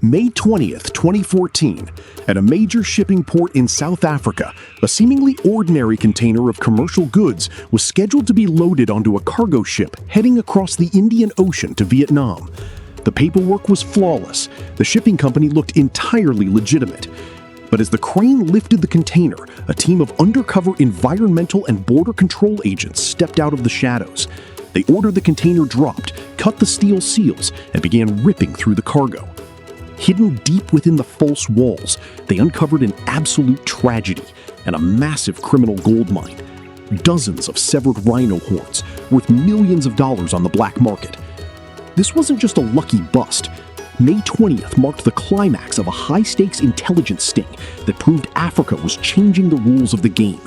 May 20th, 2014, at a major shipping port in South Africa, a seemingly ordinary container of commercial goods was scheduled to be loaded onto a cargo ship heading across the Indian Ocean to Vietnam. The paperwork was flawless. The shipping company looked entirely legitimate. But as the crane lifted the container, a team of undercover environmental and border control agents stepped out of the shadows. They ordered the container dropped, cut the steel seals, and began ripping through the cargo. Hidden deep within the false walls, they uncovered an absolute tragedy and a massive criminal gold mine. Dozens of severed rhino horns, worth millions of dollars on the black market. This wasn't just a lucky bust. May 20th marked the climax of a high-stakes intelligence sting that proved Africa was changing the rules of the game.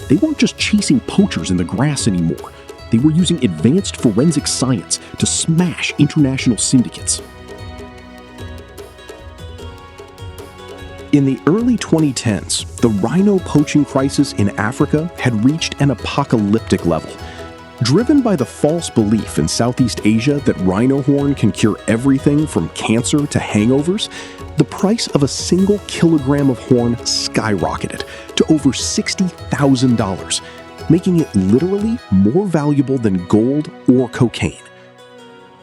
They weren't just chasing poachers in the grass anymore. They were using advanced forensic science to smash international syndicates. In the early 2010s, the rhino poaching crisis in Africa had reached an apocalyptic level. Driven by the false belief in Southeast Asia that rhino horn can cure everything from cancer to hangovers, the price of a single kilogram of horn skyrocketed to over $60,000, making it literally more valuable than gold or cocaine.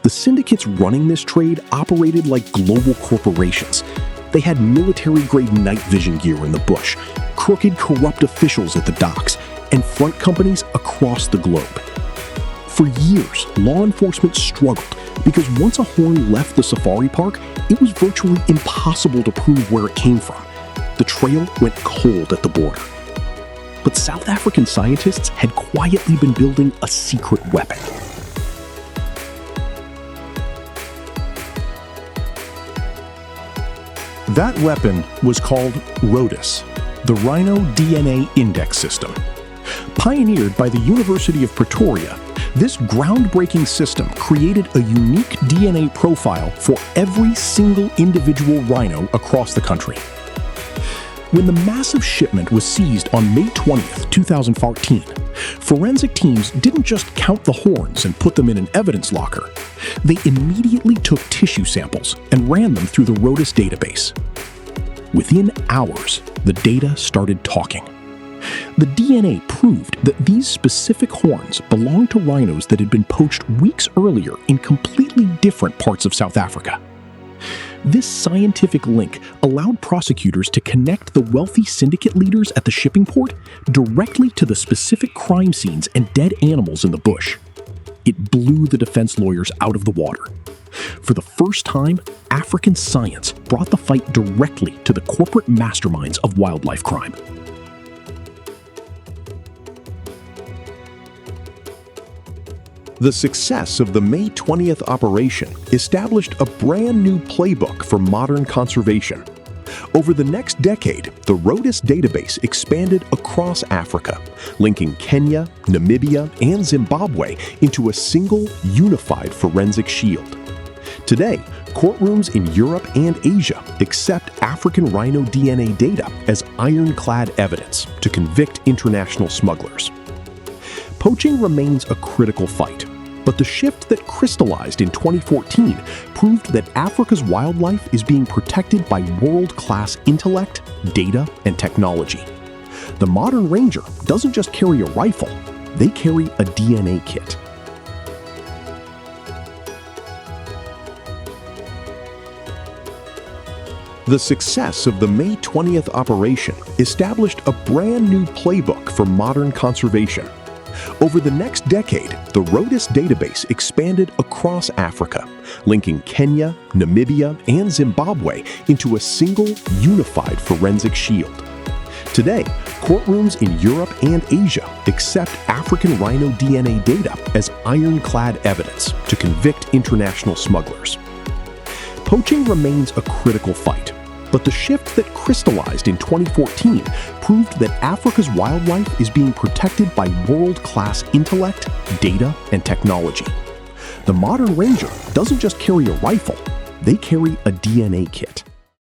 The syndicates running this trade operated like global corporations. They had military-grade night vision gear in the bush, crooked, corrupt officials at the docks, and front companies across the globe. For years, law enforcement struggled because once a horn left the safari park, it was virtually impossible to prove where it came from. The trail went cold at the border. But South African scientists had quietly been building a secret weapon. That weapon was called RODIS, the Rhino DNA Index System. Pioneered by the University of Pretoria, this groundbreaking system created a unique DNA profile for every single individual rhino across the country. When the massive shipment was seized on May 20th, 2014, forensic teams didn't just count the horns and put them in an evidence locker. They immediately took tissue samples and ran them through the RODIS database. Within hours, the data started talking. The DNA proved that these specific horns belonged to rhinos that had been poached weeks earlier in completely different parts of South Africa. This scientific link allowed prosecutors to connect the wealthy syndicate leaders at the shipping port directly to the specific crime scenes and dead animals in the bush. It blew the defense lawyers out of the water. For the first time, African science brought the fight directly to the corporate masterminds of wildlife crime. The success of the May 20th operation established a brand new playbook for modern conservation. Over the next decade, the RODIS database expanded across Africa, linking Kenya, Namibia, and Zimbabwe into a single, unified forensic shield. Today, courtrooms in Europe and Asia accept African rhino DNA data as ironclad evidence to convict international smugglers. Poaching remains a critical fight, but the shift that crystallized in 2014 proved that Africa's wildlife is being protected by world-class intellect, data, and technology. The modern ranger doesn't just carry a rifle, they carry a DNA kit. The success of the May 20th operation established a brand new playbook for modern conservation. Over the next decade, the RODIS database expanded across Africa, linking Kenya, Namibia, and Zimbabwe into a single, unified forensic shield. Today, courtrooms in Europe and Asia accept African rhino DNA data as ironclad evidence to convict international smugglers. Poaching remains a critical fight, but the shift that crystallized in 2014 proved that Africa's wildlife is being protected by world-class intellect, data, and technology. The modern ranger doesn't just carry a rifle, they carry a DNA kit.